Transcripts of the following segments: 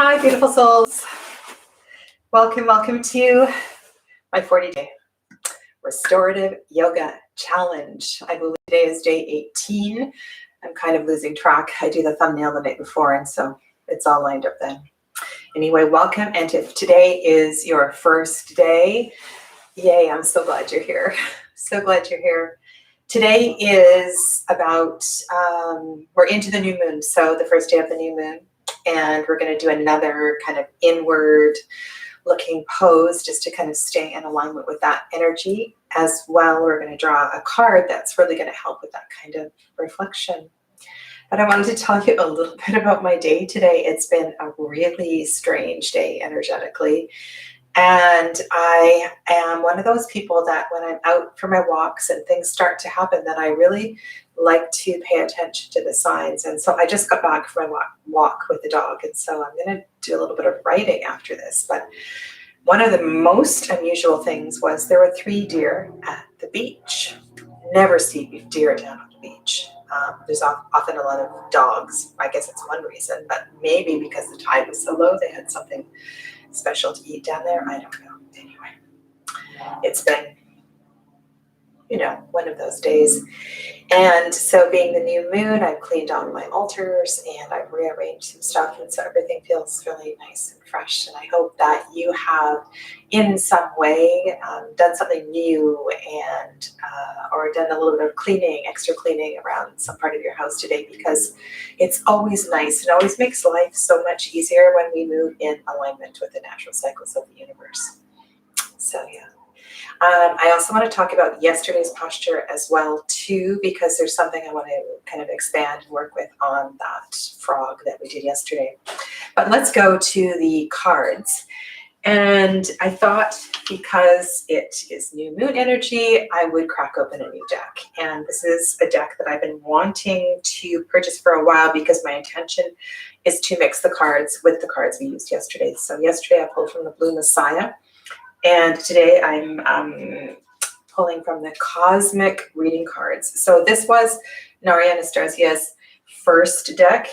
Hi, beautiful souls. Welcome to my 40-day Restorative Yoga Challenge. I believe today is day 18. I'm kind of losing track. I do the thumbnail the night before, and so it's all lined up then. Anyway, welcome. And if today is your first day, yay, I'm so glad you're here. So glad you're here. Today is about, we're into the new moon, so the first day of the new moon. And we're going to do another kind of inward looking pose just to kind of stay in alignment with that energy. As well, we're going to draw a card that's really going to help with that kind of reflection. But I wanted to tell you a little bit about my day today. It's been a really strange day energetically. And I am one of those people that when I'm out for my walks and things start to happen, that I really like to pay attention to the signs. And so I just got back from my walk with the dog. And so I'm going to do a little bit of writing after this. But one of the most unusual things was there were 3 deer at the beach. Never see deer down on the beach. There's often a lot of dogs. I guess it's one reason, but maybe because the tide was so low, they had something special to eat down there. I don't know. Anyway, it's been, one of those days. And so being the new moon, I've cleaned on my altars and I've rearranged some stuff. And so everything feels really nice and fresh. And I hope that you have in some way done something new and or done a little bit of cleaning, extra cleaning around some part of your house today, because it's always nice. It always makes life so much easier when we move in alignment with the natural cycles of the universe. So yeah. I also want to talk about yesterday's posture as well too, because there's something I want to kind of expand and work with on that frog that we did yesterday. But let's go to the cards. And I thought because it is new moon energy, I would crack open a new deck. And this is a deck that I've been wanting to purchase for a while because my intention is to mix the cards with the cards we used yesterday. So yesterday I pulled from the Blue Messiah. And today I'm pulling from the Cosmic Reading Cards. So this was Naria Anastasio's first deck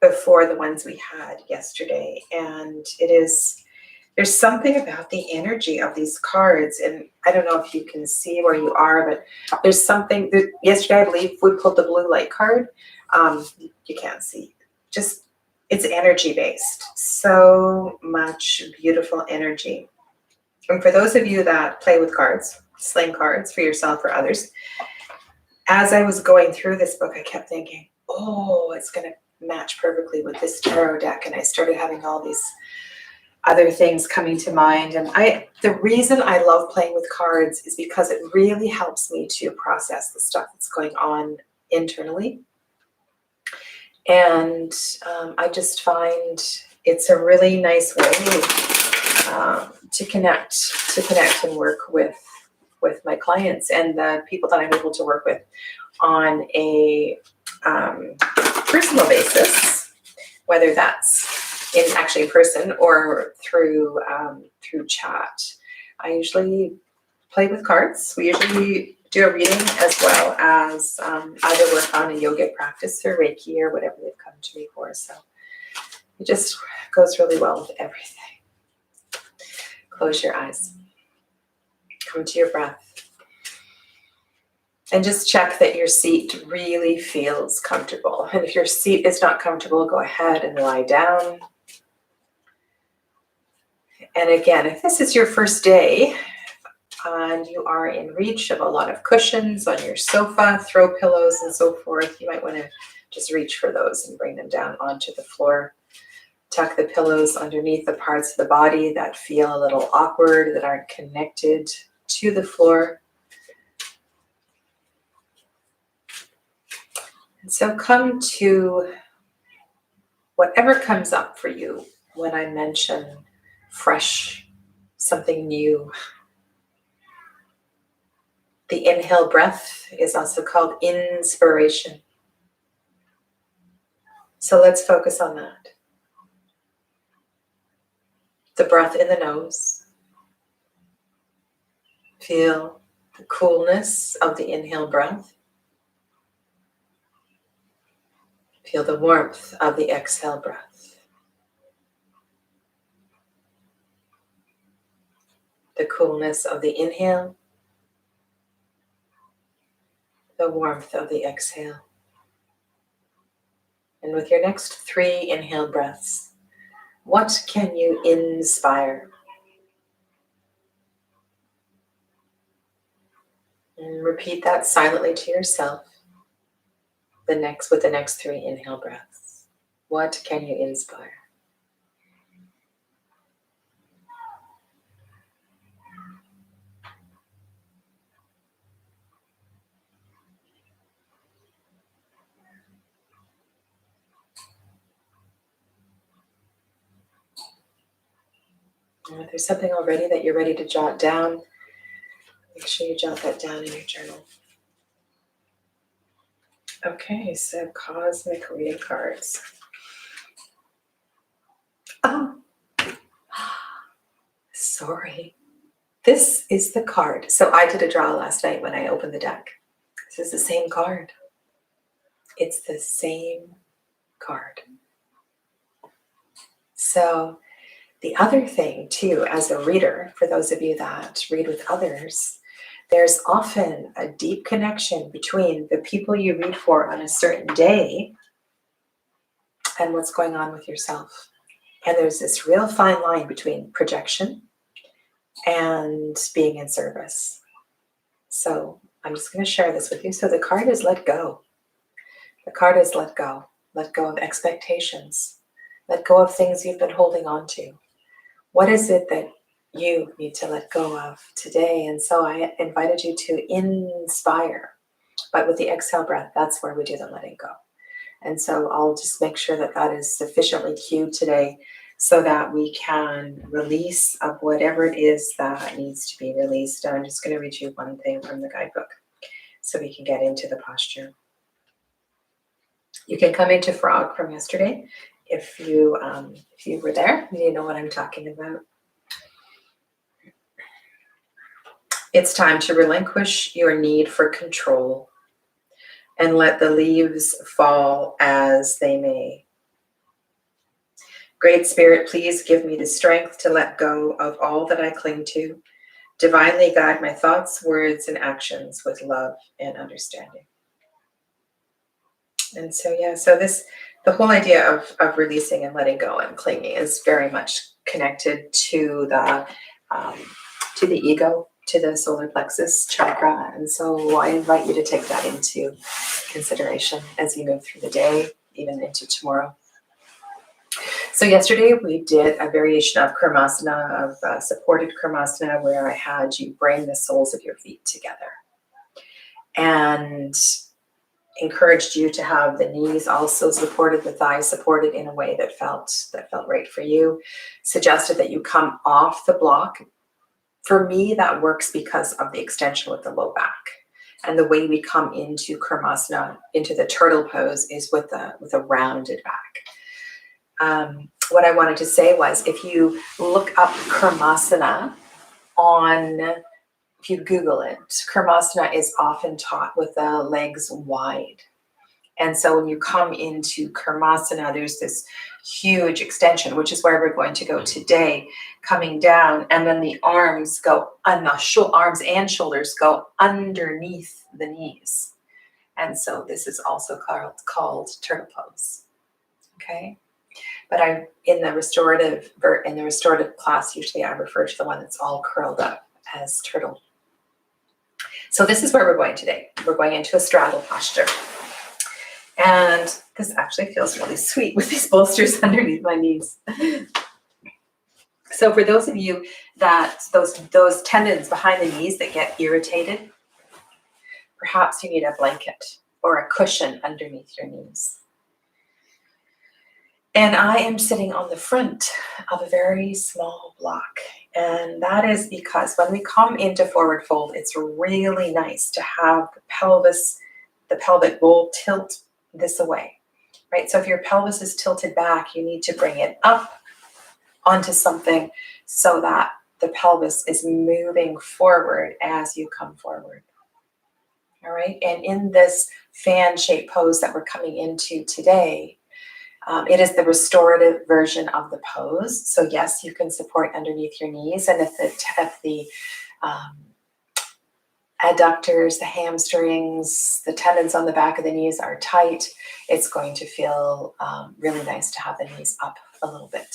before the ones we had yesterday. And there's something about the energy of these cards. And I don't know if you can see where you are, but there's something that yesterday, I believe we pulled the blue light card. You can't see, just it's energy based. So much beautiful energy. And for those of you that play with cards, sling cards for yourself or others, as I was going through this book, I kept thinking, oh, it's going to match perfectly with this tarot deck. And I started having all these other things coming to mind. And the reason I love playing with cards is because it really helps me to process the stuff that's going on internally. And I just find it's a really nice way to connect and work with my clients and the people that I'm able to work with on a personal basis, whether that's in person or through chat. I usually play with cards. We usually do a reading as well as either work on a yogic practice or Reiki or whatever they've come to me for. So it just goes really well with everything. Close your eyes. Come to your breath. And just check that your seat really feels comfortable. And if your seat is not comfortable, go ahead and lie down. And again, if this is your first day and you are in reach of a lot of cushions on your sofa, throw pillows and so forth, you might want to just reach for those and bring them down onto the floor. Tuck the pillows underneath the parts of the body that feel a little awkward, that aren't connected to the floor. And so come to whatever comes up for you when I mention fresh, something new. The inhale breath is also called inspiration. So let's focus on that. The breath in the nose. Feel the coolness of the inhale breath. Feel the warmth of the exhale breath. the coolness of the inhale, the warmth of the exhale. And with your next 3 inhale breaths, what can you inspire? And repeat that silently to yourself with the next 3 inhale breaths. What can you inspire? And if there's something already that you're ready to jot down, make sure you jot that down in your journal. Okay, so cosmic reading cards. Oh, sorry. This is the card. So I did a draw last night when I opened the deck. This is the same card. It's the same card. So the other thing too, as a reader, for those of you that read with others, there's often a deep connection between the people you read for on a certain day and what's going on with yourself. And there's this real fine line between projection and being in service. So I'm just going to share this with you. So the card is let go. The card is let go. Let go of expectations. Let go of things you've been holding on to. What is it that you need to let go of today? And so I invited you to inspire. But with the exhale breath, that's where we do the letting go. And so I'll just make sure that that is sufficiently cued today so that we can release of whatever it is that needs to be released. And I'm just going to read you one thing from the guidebook so we can get into the posture. You can come into frog from yesterday if you were there, you know what I'm talking about. It's time to relinquish your need for control and let the leaves fall as they may. Great Spirit, please give me the strength to let go of all that I cling to. Divinely guide my thoughts, words, and actions with love and understanding. And so, the whole idea of releasing and letting go and clinging is very much connected to the ego, to the solar plexus chakra. And so I invite you to take that into consideration as you move through the day, even into tomorrow. So yesterday we did a variation of Kurmasana, of supported Kurmasana, where I had you bring the soles of your feet together and encouraged you to have the knees also supported, the thighs supported in a way that felt right for you. Suggested that you come off the block. For me, that works because of the extension with the low back. And the way we come into Kurmasana, into the turtle pose, is with a rounded back. What I wanted to say was, if you look up Kurmasana if you Google it, Kurmasana is often taught with the legs wide. And so when you come into Kurmasana, there's this huge extension, which is where we're going to go today, coming down, and then the arms arms and shoulders go underneath the knees. And so this is also called turtle pose. Okay? But in the restorative class, usually I refer to the one that's all curled up as turtle. So this is where we're going today. We're going into a straddle posture. And this actually feels really sweet with these bolsters underneath my knees. So for those of you that those tendons behind the knees that get irritated, perhaps you need a blanket or a cushion underneath your knees. And I am sitting on the front of a very small block. And that is because when we come into forward fold, it's really nice to have the pelvic bowl tilt this away, right? So if your pelvis is tilted back, you need to bring it up onto something so that the pelvis is moving forward as you come forward. All right. And in this fan-shaped pose that we're coming into today, It is the restorative version of the pose. So yes, you can support underneath your knees, and if the adductors, the hamstrings, the tendons on the back of the knees are tight, it's going to feel really nice to have the knees up a little bit.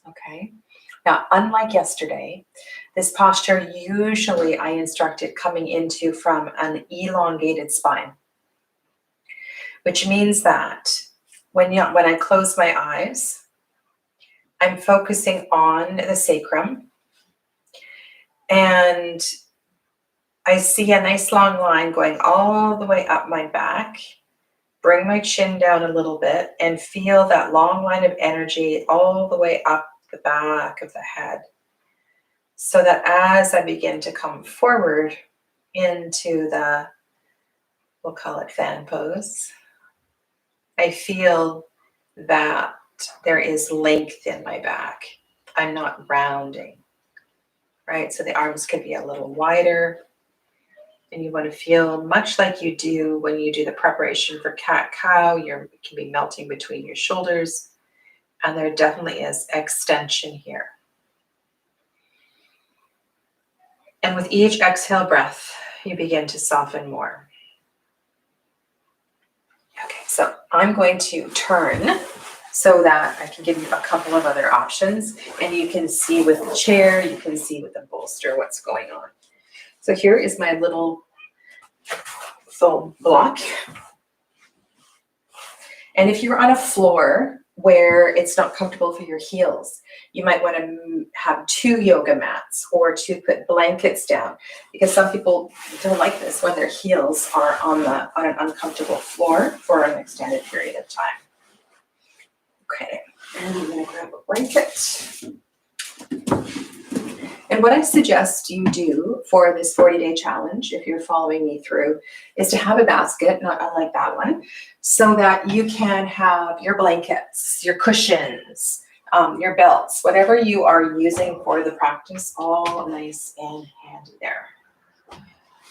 Okay. Now, unlike yesterday, this posture usually I instructed coming into from an elongated spine, which means that when I close my eyes, I'm focusing on the sacrum, and I see a nice long line going all the way up my back. Bring my chin down a little bit and feel that long line of energy all the way up the back of the head. So that as I begin to come forward into the, we'll call it fan pose, I feel that there is length in my back. I'm not rounding, right? So the arms could be a little wider, and you want to feel much like you do when you do the preparation for cat-cow. You can be melting between your shoulders, and there definitely is extension here. And with each exhale breath, you begin to soften more. Okay, so I'm going to turn so that I can give you a couple of other options, and you can see with the chair, you can see with the bolster what's going on. So here is my little foam block. And if you're on a floor where it's not comfortable for your heels, you might want to have 2 yoga mats or to put blankets down, because some people don't like this when their heels are on an uncomfortable floor for an extended period of time. Okay, and I'm going to grab a blanket. And what I suggest you do for this 40-day challenge, if you're following me through, is to have a basket, not unlike that one, so that you can have your blankets, your cushions, your belts, whatever you are using for the practice, all nice and handy there.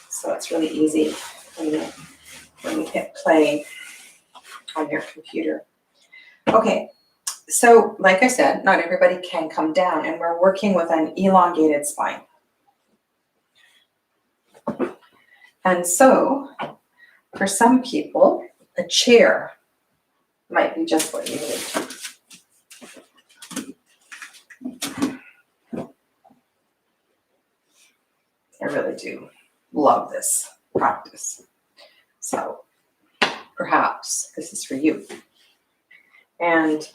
So it's really easy when you hit play on your computer. Okay. So, like I said, not everybody can come down, and we're working with an elongated spine. And so, for some people, a chair might be just what you need. I really do love this practice. So, perhaps this is for you. And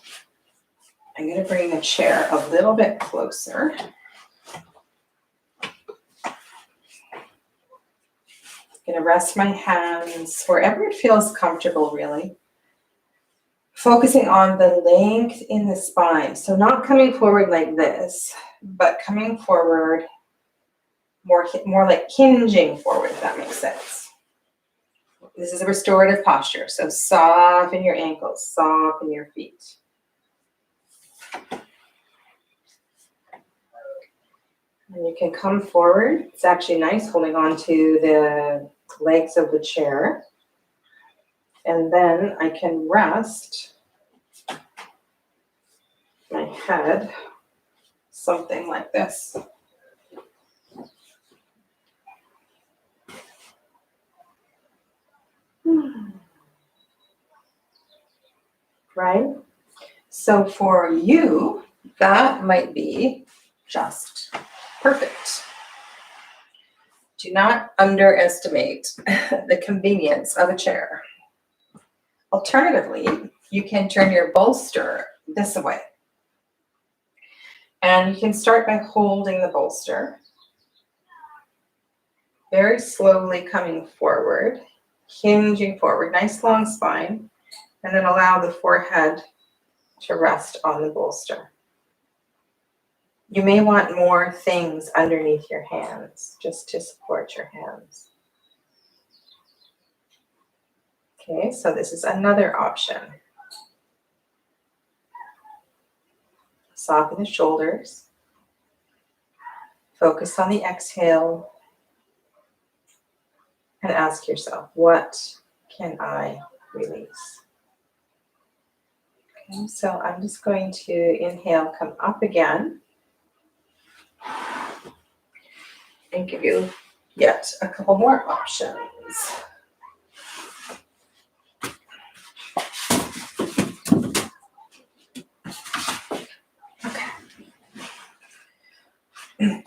I'm going to bring the chair a little bit closer. I'm going to rest my hands wherever it feels comfortable, really. Focusing on the length in the spine. So not coming forward like this, but coming forward more like hinging forward, if that makes sense. This is a restorative posture. So soften your ankles, soften your feet. And you can come forward. It's actually nice holding on to the legs of the chair. And then I can rest my head something like this. Right? So for you, that might be just perfect. Do not underestimate the convenience of a chair. Alternatively, you can turn your bolster this way. And you can start by holding the bolster. Very slowly coming forward, hinging forward, nice long spine, and then allow the forehead to rest on the bolster. You may want more things underneath your hands, just to support your hands. Okay, so this is another option. Soften the shoulders. Focus on the exhale. And ask yourself, what can I release? Okay, so I'm just going to inhale, come up again, and give you yet a couple more options. Okay.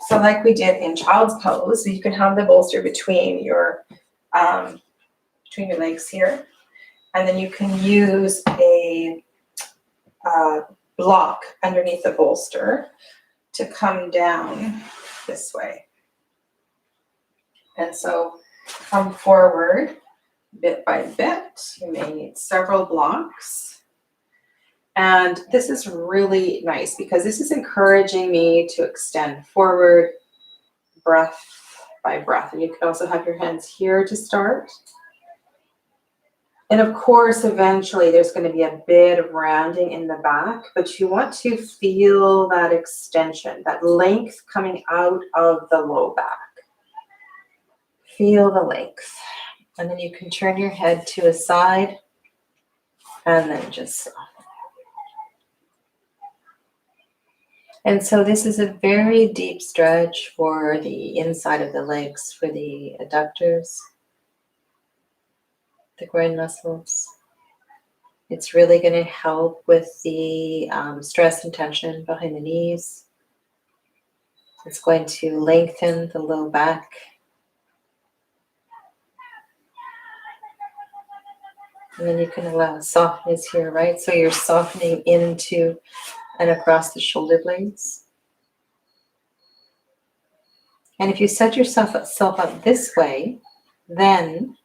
So like we did in child's pose, you can have the bolster between your legs here, and then you can use a block underneath the bolster to come down this way. And so come forward bit by bit. You may need several blocks. And this is really nice because this is encouraging me to extend forward, breath by breath. And you can also have your hands here to start. And of course, eventually there's going to be a bit of rounding in the back, but you want to feel that extension, that length coming out of the low back. Feel the length. And then you can turn your head to a side and then just soften. And so this is a very deep stretch for the inside of the legs, for the adductors, the groin muscles. It's really going to help with the stress and tension behind the knees. It's going to lengthen the low back. And then you can allow softness here, right? So you're softening into and across the shoulder blades. And if you set yourself up this way, then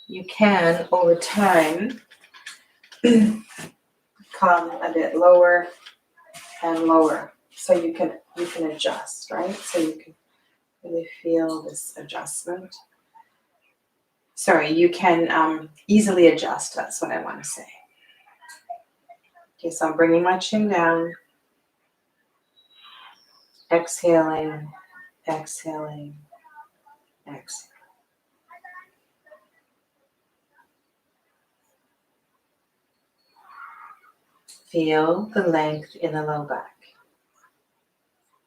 you can, over time, come a bit lower and lower. So you can adjust, right? So you can really feel this adjustment. Sorry, you can easily adjust. That's what I want to say. Okay, so I'm bringing my chin down. Exhaling, exhaling, exhaling. Feel the length in the low back,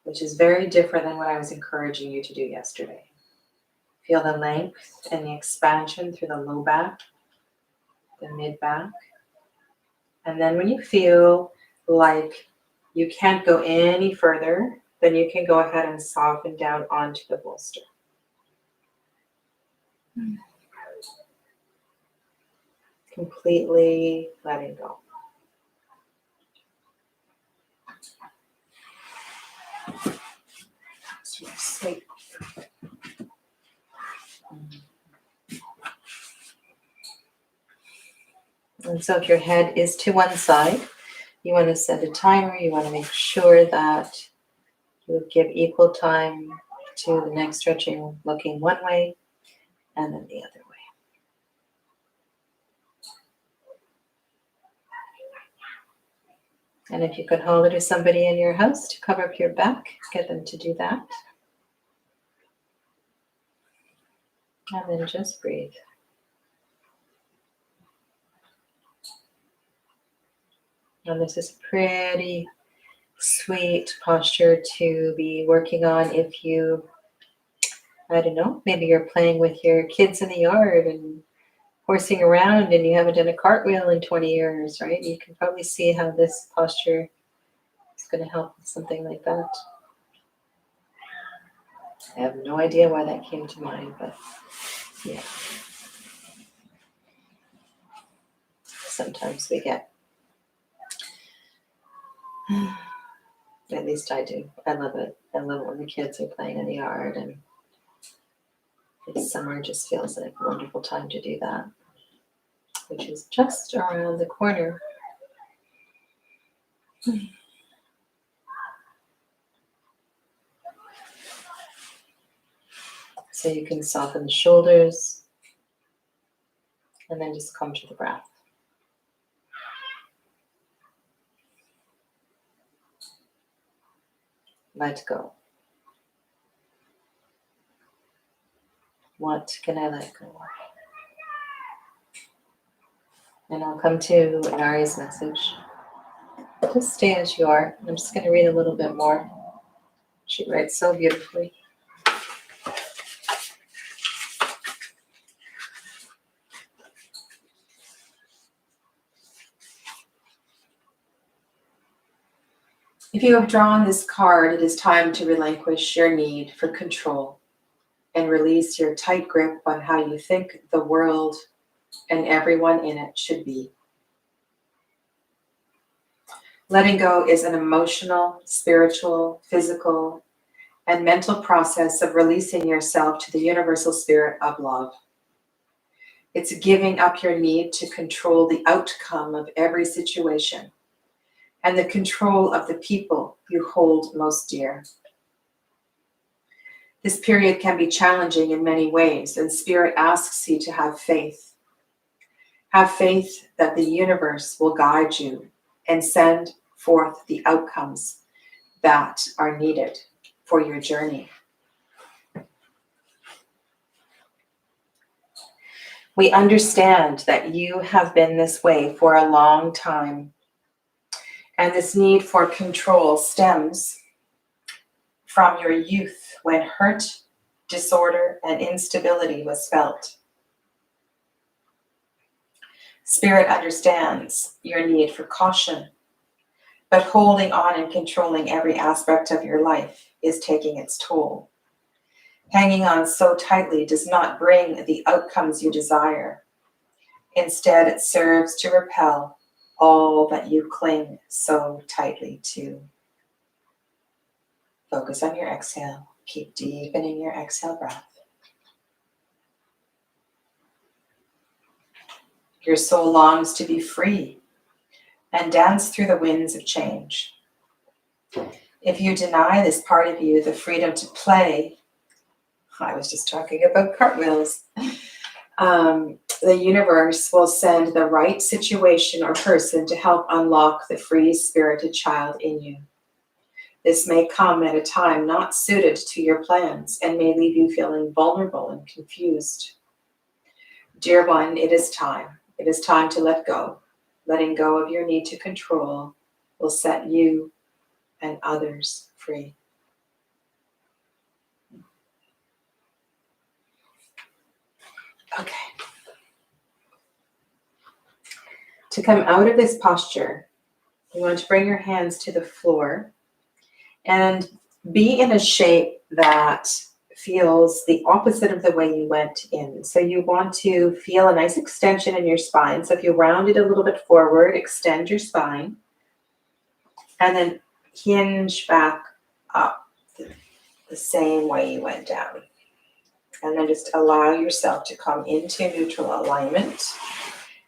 which is very different than what I was encouraging you to do yesterday. Feel the length and the expansion through the low back, the mid back. And then when you feel like you can't go any further, then you can go ahead and soften down onto the bolster. Completely letting go. Sleep. And so if your head is to one side, you want to set a timer. You want to make sure that you give equal time to the neck stretching, looking one way and then the other way. And if you could hold it to somebody in your house to cover up your back, get them to do that. And then just breathe. And this is pretty sweet posture to be working on if you, I don't know, maybe you're playing with your kids in the yard and horsing around and you haven't done a cartwheel in 20 years, right? You can probably see how this posture is going to help with something like that. I have no idea why that came to mind, but yeah. Sometimes we get, at least I do. I love it. I love it when the kids are playing in the yard, and summer just feels like a wonderful time to do that, which is just around the corner. So you can soften the shoulders and then just come to the breath. Let go. What can I let go of? And I'll come to Inari's message. Just stay as you are. I'm just going to read a little bit more. She writes so beautifully. If you have drawn this card, it is time to relinquish your need for control and release your tight grip on how you think the world and everyone in it should be. Letting go is an emotional, spiritual, physical, and mental process of releasing yourself to the universal spirit of love. It's giving up your need to control the outcome of every situation and the control of the people you hold most dear. This period can be challenging in many ways, and Spirit asks you to have faith. Have faith that the universe will guide you and send forth the outcomes that are needed for your journey. We understand that you have been this way for a long time, and this need for control stems from your youth when hurt, disorder, and instability was felt. Spirit understands your need for caution, but holding on and controlling every aspect of your life is taking its toll. Hanging on so tightly does not bring the outcomes you desire. Instead, it serves to repel all that you cling so tightly to. Focus on your exhale. Keep deepening your exhale breath. Your soul longs to be free and dance through the winds of change. If you deny this part of you the freedom to play, I was just talking about cartwheels, the universe will send the right situation or person to help unlock the free-spirited child in you. This may come at a time not suited to your plans and may leave you feeling vulnerable and confused. Dear one, it is time. It is time to let go. Letting go of your need to control will set you and others free. Okay. To come out of this posture, you want to bring your hands to the floor and be in a shape that feels the opposite of the way you went in. So you want to feel a nice extension in your spine. So if you round it a little bit forward, extend your spine, and then hinge back up the same way you went down. And then just allow yourself to come into neutral alignment.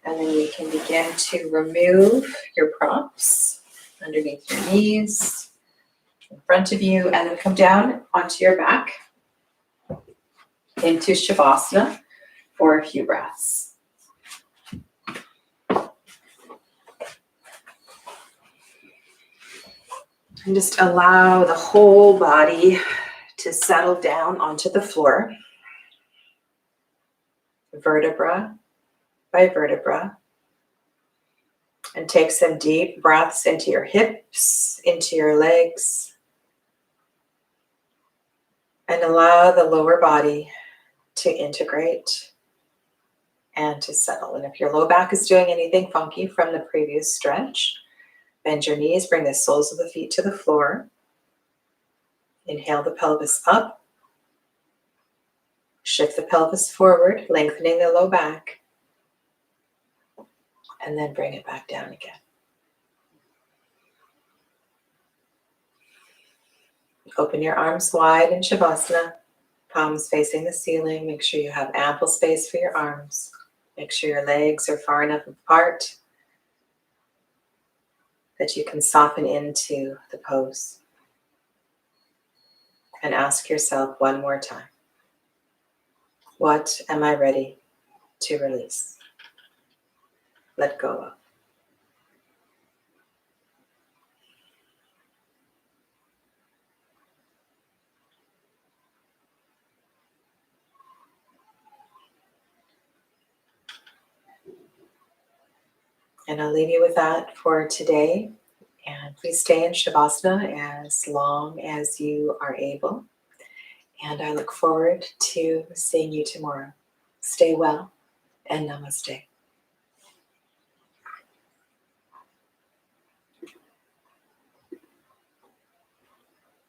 And then you can begin to remove your props underneath your knees, in front of you, and then come down onto your back into Shavasana for a few breaths. And just allow the whole body to settle down onto the floor, vertebra by vertebra. And take some deep breaths into your hips, into your legs. And allow the lower body to integrate and to settle. And if your low back is doing anything funky from the previous stretch, bend your knees, bring the soles of the feet to the floor. Inhale the pelvis up. Shift the pelvis forward, lengthening the low back. And then bring it back down again. Open your arms wide in Shavasana, palms facing the ceiling. Make sure you have ample space for your arms. Make sure your legs are far enough apart that you can soften into the pose. And ask yourself one more time, what am I ready to release? Let go of. And I'll leave you with that for today. And please stay in Shavasana as long as you are able. And I look forward to seeing you tomorrow. Stay well and namaste.